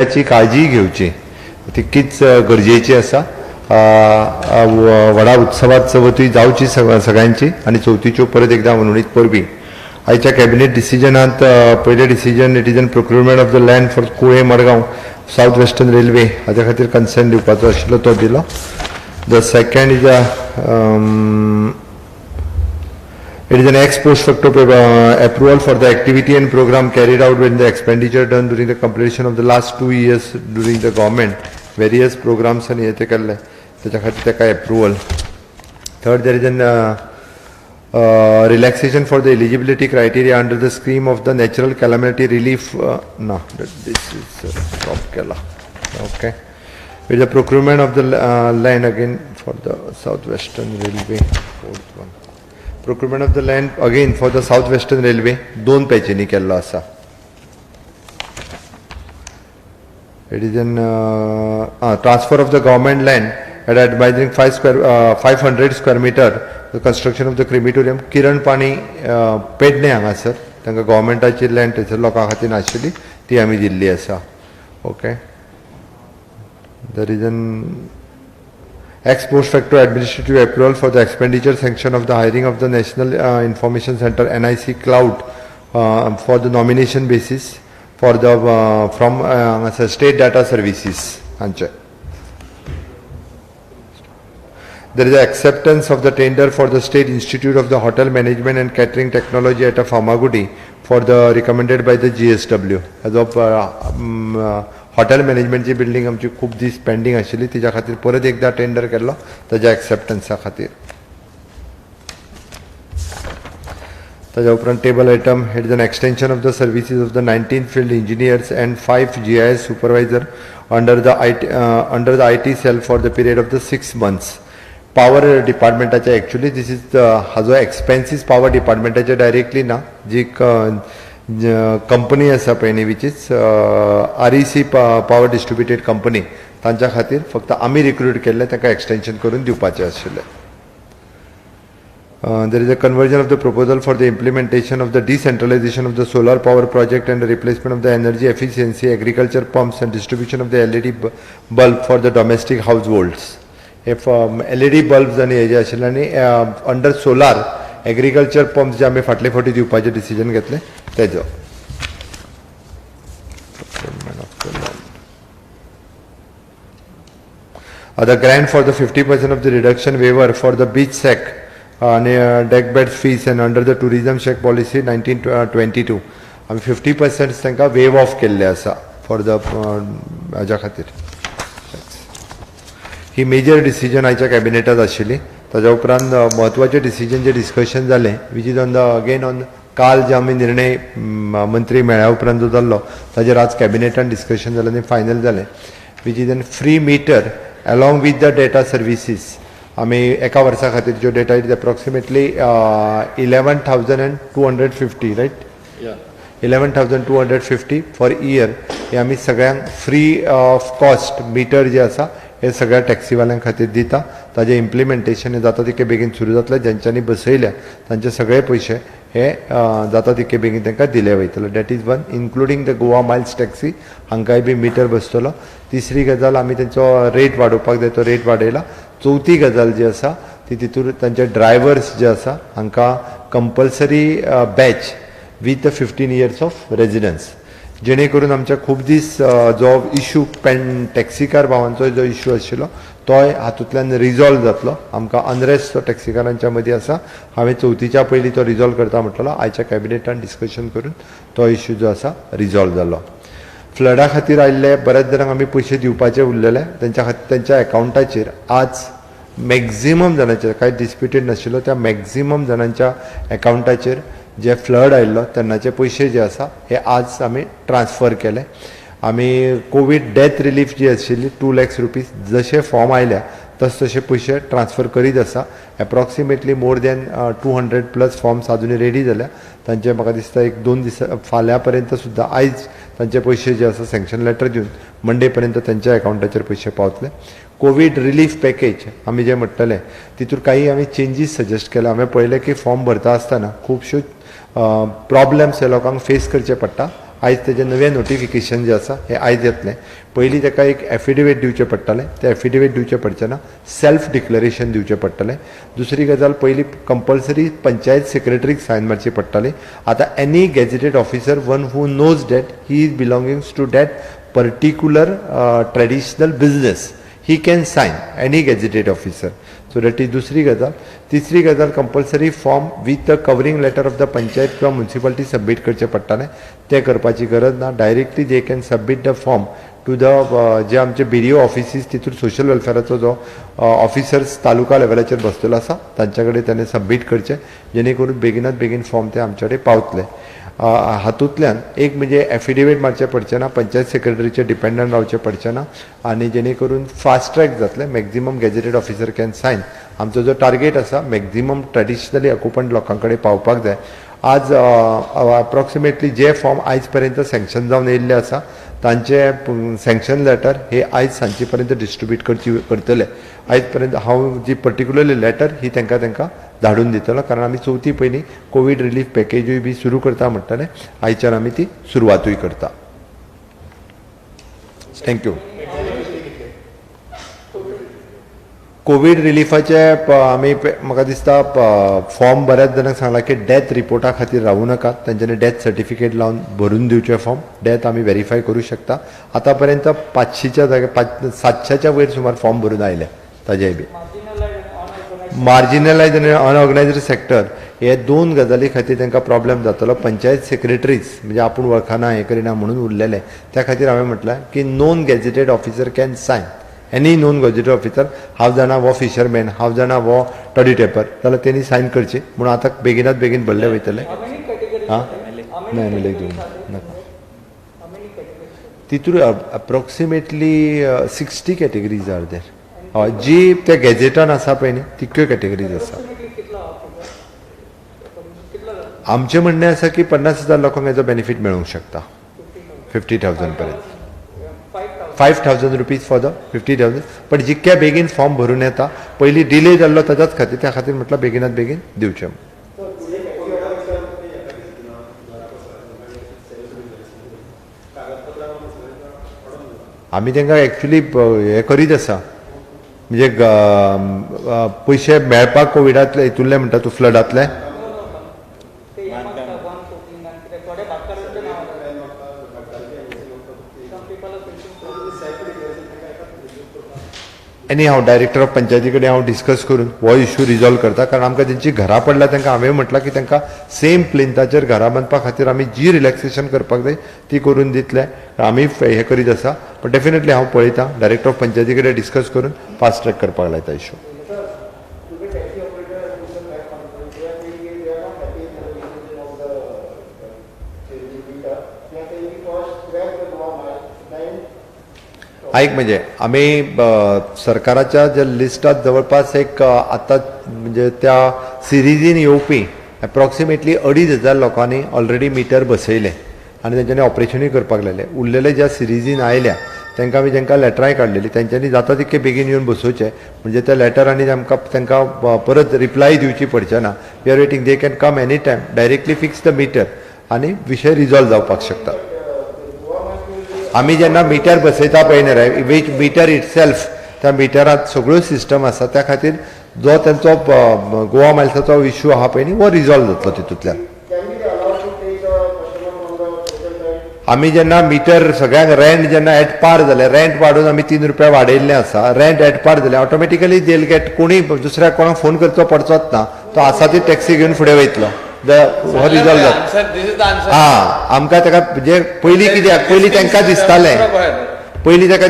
त्याची काळजी घेवची तितकीच गरजेची आसा. व्हडा उत्सवात चवथी जावची सगळ्यांची आणि चवथीच्यो परत एकदा मनोणीत परबी. आयच्या कॅबिनेट डिसिजनांत पयलें decision it is an procurement of the land for Kule Madgaon south western railway हाच्या खातीर कन्सेंट दिवपाचो आशिल्लो तो दिलो. The second is it is an ex post facto approval for the activity and program carried out when the expenditure done during the completion of the last 2 years during the government various programs and yete kalle tacha khati taka approval. Third, there is an relaxation for the eligibility criteria under the scheme of the natural calamity relief. No, this is stop kala. Okay, with the procurement of the land again for the southwestern railway. Fourth one, procurement of the land again for the southwestern railway दोन पॅचींनी केल्लो आसा. It is an transfer of the government land at advising 500 square meter the construction of the crematorium. किरण पाणी पेडणे हांगासर तांकां गव्हर्मेंटाची land थंयसर लोकां खातीर नाशिल्ली ती आमी दिल्ली आसा. Okay, there is an ex post facto administrative approval for the expenditure sanction of the hiring of the National Information Center NIC Cloud for the nomination basis for the from state data services. There is acceptance of the tender for the State Institute of the Hotel Management and Catering Technology at Famagudi for the recommended by the GSW. As of hotel मॅनेजमेंटची building आमची खूब दीस pending आशिल्ली तिच्या खातीर परत एकदा tender केल्लो ताज्या एक्सेप्टन्सा खातीर. ताज्या उपरांत table item it is an extension of the services of the 19 field engineers and 5 GIS supervisor under the IT cell for the period of the 6 months. Power डिपार्टमेंटाचे एक्चुअली दिस इज हाजो expenses power डिपार्टमेंटाचे directly ना जी company आसा पळय न्ही which is REC power distributed company तांच्या खातीर फक्त आमी रिक्रूट केल्ले ताका एक्सटेंशन करून दिवपाचें आशिल्लें. There is a conversion of the proposal for the implementation of the decentralization of the solar power project and the replacement of the energy efficiency agriculture pumps and distribution of the LED bulb for the domestic households. If LED bulbs आणि हेजे आशिल्ले आनी under solar agriculture pumps जे आमी फाटले फावटी दिवपाचें decision घेतलें तेजो. The grant for the 50% of the reduction waiver for the beach sack and deck bed fees and under the tourism check policy 1922 आमी 50% तांकां waive off केल्ले आसा फॉर द हाज्या खातीर. ही मेजर डिसिजन आयच्या कॅबिनेटात आशिल्ली. ताज्या उपरांत महत्वाचे डिसिजन जे डिस्कशन जालें which is on the again on काल जे आमी निर्णय मंत्री मेळ्या उपरांत जो जाल्लो ताजेर आज कॅबिनेटान डिस्कशन जालें आनी फायनल जालें which is an free meter along with the data services. आमी एका वर्सा खातीर जो data is approximately 11,250 right 11,250 for year हे आमी सगळ्यांक फ्री ऑफ कॉस्ट मिटर जे आसा हे सगळ्या टॅक्सीवाल्यांक खातीर दिता. ताजें इम्प्लिमेंटेशन हे जाता तितके बेगीन सुरू जातलें. ज्यांच्यांनी बसयल्या तांचे सगळे पयशे हे जाता तितके बेगीन तांकां दिले वयतले. That is one including the Goa miles taxi हांकांय बी मिटर बसतलो. तिसरी गजाल आमी तेंचो रेट वाडोवपाक जाय तो रेट वाडयला. चवथी गजाल जी आसा ती तितूर तांचे ड्रायव्हर्स जे आसा हांकां compulsory badge with the 15 years of residence जेणे करून आमच्या खूब दीस जो इशू टॅक्सीकार भावांचो जो इशू आशिल्लो तोय हातूंतल्यान रिजॉल्व जातलो. आमकां अनरेस्ट तो टॅक्सीकारांच्या मदीं आसा. हांवें चवथीच्या पयलीं तो रिजॉल्व करता म्हटलो. आयच्या कॅबिनेटान डिस्कशन करून तो इशू जो आसा रिजॉल्व जालो. फ्लडा खातीर आयिल्ले बऱ्याच जाणांक आमी पयशे दिवपाचे उरलेले तेंच्या खातीर तेंच्या एकाउंटाचेर आज मॅक्झिमम जाणांचेर कांय डिस्प्युटेड नाशिल्लो त्या मॅक्झिमम जाणांच्या एकाउंटाचेर जे फ्लड आयिल्लो तेन्नाचे पयशे जे आसा हे आज आमी ट्रान्सफर केले. आमी कोवीड डेथ रिलीफ जी आशिल्ली 2 lakhs रुपीज जशे फॉर्म आयल्या तसे पयशे ट्रान्सफर करीत आसा. एप्रॉक्सिमेटली मोर दॅन 200+ फॉर्म्स अजूनही रेडी जाल्या. तांचे म्हाका दिसता 1-2 दीस फाल्यां पर्यंत सुद्दां आयज तांचे पयशे जे आसा सँक्शन लेटर दिवन मंडे पर्यंत तांच्या एकाउंटाचेर पयशे पावतले. कोवीड रिलीफ पॅकेज आमी जे म्हणटले तितूर काही आमी चेंजीस सजेस्ट केला. हांवें पळयलें की फॉर्म भरता आसतना खुबश्यो प्रॉब्लेम्स हे लोकांक फेस करचे पडटा आयज तेजे नवे नोटिफिकेशन जे आसा हे आयज येतलें. पयलीं ताका एक एफिडेविट दिवचें पडटलें, तें एफिडेविट दिवचें पडचें सेल्फ डिक्लरेशन दिवचें पडटलें. दुसरी गजाल पयलीं कंपल्सरी पंचायत सेक्रेटरीक सायन मारची पडटाली. आतां any gazetted officer one who knows that he is belongings to that particular traditional business he can sign any gazetted officer. So that is दुसरी गजाल. तिसरी गजाल compulsory form with the covering letter of the panchayat किंवा municipality submit करचें पडटालें. तें करपाची गरज ना. Directly they can submit the form to the जे आमचे BDO ऑफिसीस तितून सोशल वेलफेअराचो जो ऑफिसर्स तालुका लेवलाचेर बसलेलो आसा तांचे कडेन ताणें सबमीट करचें, जेणे करून बेगिनात बेगीन फॉर्म ते आमचे कडेन पावतले. हातूंतल्यान एक म्हणजे एफिडेविट मारचें पडचें ना, पंचायत सेक्रेटरीचे डिपेंडंट रावचें पडचें ना, आनी जेणे करून फास्ट ट्रॅक जातलें. Maximum gazetted officer can sign. आमचो जो टार्गेट आसा मॅक्झिमम ट्रेडिशनली ऑक्युपंट लोकां कडेन पावपाक जाय. आज अप्रॉक्सिमेटली जे फॉर्म आयज पर्यंत सँक्शन जावन येयल्ले आसा तांचे सँक्शन लेटर हे आयज सांजे पर्यंत डिस्ट्रिब्यूट करतले. आयज पर्यंत हांव जी पर्टिक्युलरली लेटर ही तांकां धाडून दितलो, कारण आमी चवथी पयलीं कोवीड रिलीफ पॅकेजूय बी सुरू करता म्हणटाले. आयच्यान आमी ती सुरवातूय करता. थँक्यू. कोवीड रिलीफाचे आमी म्हाका दिसता फॉर्म बऱ्याच जाणांक सांगला की डेथ रिपोर्टा खातीर रावूं नाका, तांच्यांनी डेथ सर्टिफिकेट लावन भरून दिवचे फॉर्म. डेथ आमी व्हेरीफाय करूं शकता. आतां पर्यंत 500च्या जाग्यार 700च्या वयर सुमार फॉर्म भरून आयले. ताजेय बी मार्जिनलायज आनी अनऑर्गनायज्ड सेक्टर हे दोन गजाली खातीर तांकां प्रॉब्लेम जातलो. पंचायत सेक्रेटरीज म्हणजे आपूण वळखना हें करिना म्हणून उरलेले, त्या खातीर हांवें म्हटलें की non gazetted officer can sign. Any non gazetted officer, हांव जाणा वो फिशरमॅन, हांव जाणा वो टडी टेपर, जाल्यार तेणी सायन करची म्हणून आतां बेगिनात बेगीन भरले वयतले. हां ना तितूर अप्रॉक्सिमेटली 60 कॅटेगरीज आर देर. हय, जी त्या गॅजेटान आसा पळय न्ही तितक्यो कॅटेगरीज आसा. आमचें म्हणणें आसा की 50,000 लोकांक हेजो बेनिफीट मेळूंक शकता. 50,000 पर्यंत 5,000 रुपीज फॉर द 50,000. पण जितक्या बेगीन फॉर्म भरून येता, पयलीं डिले जाल्लो ताच्याच खातीर, त्या खातीर म्हटलं बेगिनात बेगीन दिवचें. आमी तांकां एक्चुली हें करीत आसा, म्हणजे पयशे मेळपाक कोविडांतले हितूंतले म्हणटा तूं फ्लडांतले. एनी हांव डायरेक्टर ऑफ पंचायती कडेन हांव डिस्कस करून हो इश्यू रिजॉल्व करता, कारण आमकां तेंची घरां पडल्या तांकां हांवें म्हटलां की तांकां सेम प्लिंथाचेर घरां बांदपा खातीर आमी जी रिलॅक्सेशन करपाक जाय ती करून दितले. आमी हें करीत आसा, पण डेफिनेटली हांव पळयतां डायरेक्टर ऑफ पंचायती कडेन डिस्कस करून फास्ट ट्रॅक करपाक लायता इश्यू. ऐक म्हणजे आम्ही सरकाराच्या ज्या लिस्टात जवळपास एक आता म्हणजे त्या सिरीजीन येवपी अप्रॉक्सिमेटली 2,500 लोकांनी ऑलरेडी मिटर बसयले आणि त्यांच्यानी ऑपरेशनूय करपाक लायले. उरलेले ज्या सिरीजीन आयल्या तांकां आमी जेंकां लेटराय काडलेली त्यांच्यानी जाता तितके बेगीन येवन बसोवचे, म्हणजे त्या लेटरांनी तांकां परत रिप्लाय दिवची पडचे ना. We are waiting, they can come any time, directly fix the meter आणि विशय रिजॉल्व जावपाक शकता. आमी जेन्ना मिटर बसयता पळय न्ही, वीच मिटर इटसेल्फ, त्या मिटरांत सगळ्यो सिस्टम आसा, त्या खातीर जो तांचो गोवा मायल्साचो इश्यू आहा पळय न्ही वो रिजॉल्व जातलो तितूंतल्यान. आमी जेन्ना मिटर सगळ्यांक रेंट जेन्ना एट पार जालें, रेंट वाडून आमी 3 रुपया वाडयल्लें आसा, रेंट एट पार जालें, ऑटोमॅटिकली देल गेट, कोणी दुसऱ्याक कोणाक फोन करचो पडचोच ना, तो आसा ती टॅक्सी घेवन फुडें वयतलो. हो रिजॉल्व जाता. आमकां ताका म्हणजे पयलीं कित्याक, पयलीं तांकां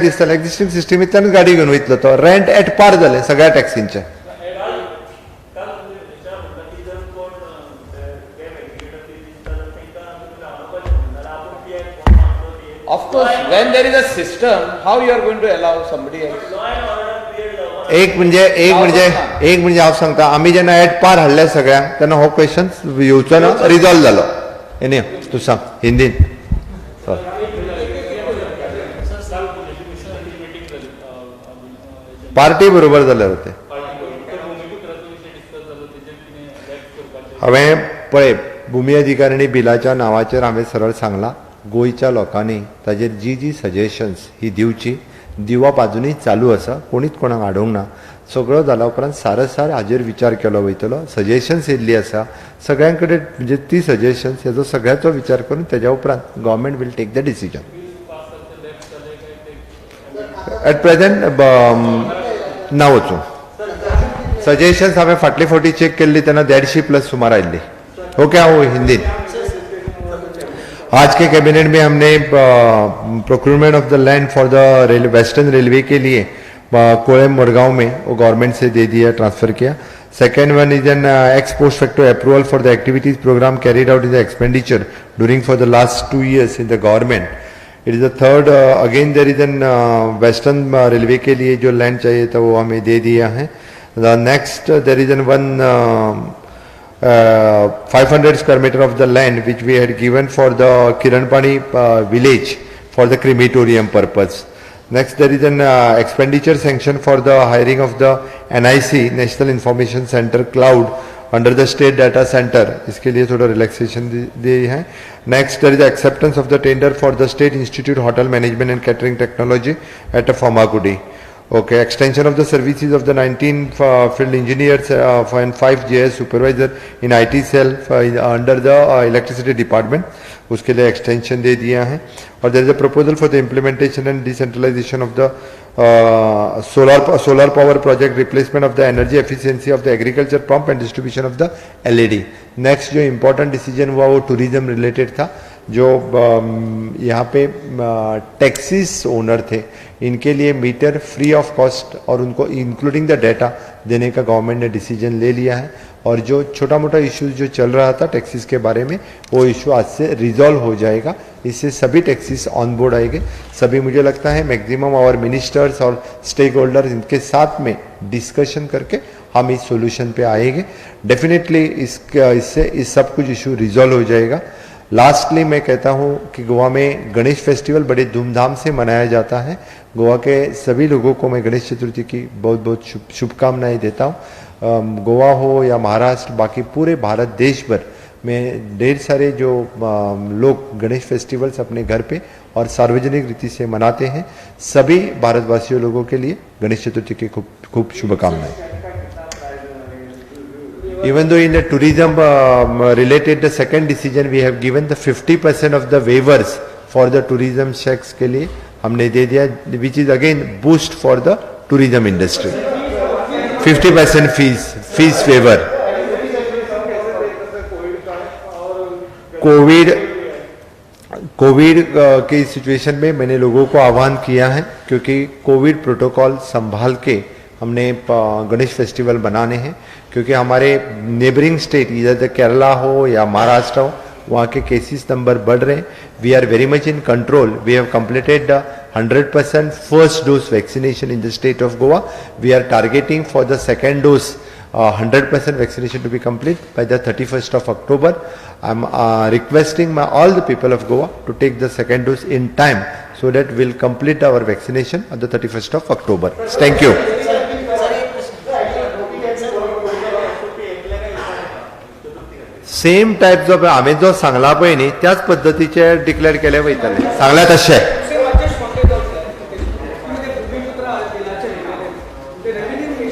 दिसतालें एक्झिस्टींग सिस्टमींतल्यान गाडी घेवन वयतलो तो. रेंट एट पार जालें सगळ्या टॅक्सींचे. Of course, when there is a system, how you are going to allow somebody else? एक म्हणजे हांव सांगता, आमी जेन्ना एट पार हाडले सगळ्यांक तेन्ना हो क्वेश्चन येवचो ना, रिजॉल्व जालो. एनी तूं सांग हिंदीन. पार्टी बरोबर जाल्यार ते हांवें पळय भुमी अधिकारिणी बिलाच्या नांवाचेर हांवें सरळ सांगलां, गोंयच्या लोकांनी ताजेर जी सजेशन्स ही दिवची दिवप आजुनूय चालू आसा, कोणीच कोणाक आडोवंक ना. सगळो जाला उपरांत सारसार हाजेर विचार केलो वयतलो. सजेशन्स येयल्ली आसा सगळ्यां कडेन, म्हणजे ती सजेशन्स हेजो सगळ्याचो विचार करून तेज्या उपरांत government will take the decision. At present ना वचूं. सजेशन्स हांवें फाटले फावटी चेक केल्ली तेन्ना 150+ सुमार आयिल्ली. ओके, हांव हिंदीन. आज के कैबिनेट में हमने procurement of the land for the western railway के लिए कोलम मुरगांव में वो गवर्नमेंट से दे दिया, ट्रांसफर किया. Second one is an ex post facto approval for the activities programme carried out in the expenditure during for the last 2 years in the government. It is the third. Again there is an western railway के लिए जो land चाहिए था वो हमें दे दिया है. The next there is N one 500 square meter of the land which we had given for the Kiranpani village for the crematorium purpose. Next, there is an expenditure sanction for the hiring of the NIC National Information Center Cloud under the State Data Center. इसके लिए थोड़ा relaxation दी है. Next, there is the acceptance of the tender for the State Institute Hotel Management and Catering Technology at Famagudi. Okay, extension of the services of the 19 field engineers and 5 JS supervisor in IT cell under the electricity department. उसके लिए extension दे दिया है. और there is a proposal for the implementation and decentralization of the solar power project, replacement of the energy efficiency of the agriculture pump and distribution of the LED. Next जो important decision हुआ वो tourism related था. जो यहाँ पे taxis owner थे इनके लिए metre free of cost और उनको इंक्लूडिंग द डाटा देने का गवर्नमेंट ने डिसीजन ले लिया है. और जो छोटा मोटा इश्यूज जो चल रहा था टैक्सीज के बारे में वो इशू आज से रिजॉल्व हो जाएगा. इससे सभी टैक्सीज ऑन बोर्ड आएंगे. सभी मुझे लगता है मैक्सिमम आवर मिनिस्टर्स और स्टेक होल्डर्स इनके साथ में डिस्कशन करके हम इस सोल्यूशन पे आएंगे. डेफिनेटली इससे इस सब कुछ इशू रिजॉल्व हो जाएगा. लास्टली मैं कहता हूँ कि गोवा में गणेश फेस्टिवल बड़े धूमधाम से मनाया जाता है. गोवा के सभी लोगों को मैं गणेश चतुर्थी की बहुत बहुत शुभकामनाएं देता हूँ. गोवा हो या महाराष्ट्र, बाकी पूरे भारत देश भर में ढेर सारे जो लोग गणेश फेस्टिवल्स अपने घर पे और सार्वजनिक रीति से मनाते हैं. सभी भारतवासियों लोगों के लिए गणेश चतुर्थी की खूब खूब शुभकामनाएं. Even though in the tourism related the second decision we have given the 50% of the waivers for the tourism checks के लिए हमने दे दिया, which is again boost for the tourism industry. 50% fees waiver. Covid की situation में मैंने लोगों को आह्वान KIA है क्योंकि Covid protocol संभाल के हमने गणेश फेस्टिवल बनाने हैं. क्योंकि हमारे नेबरिंग स्टेट इधर केरला हो या महाराष्ट्र हो वहाँ के केसेस नंबर बढ़ रहे हैं. We are very much in control. We have completed 100% first dose vaccination in the state of Goa. We are targeting for the second dose 100% vaccination to be complete by the 31st of October. I am requesting all the people of Goa to take the second dose in time so that we will complete our vaccination on the 31st of October. Thank you. Same types of हांवें जो सांगला पळय न्ही त्याच पद्दतीचे declare केले वयतले. सांगला तशें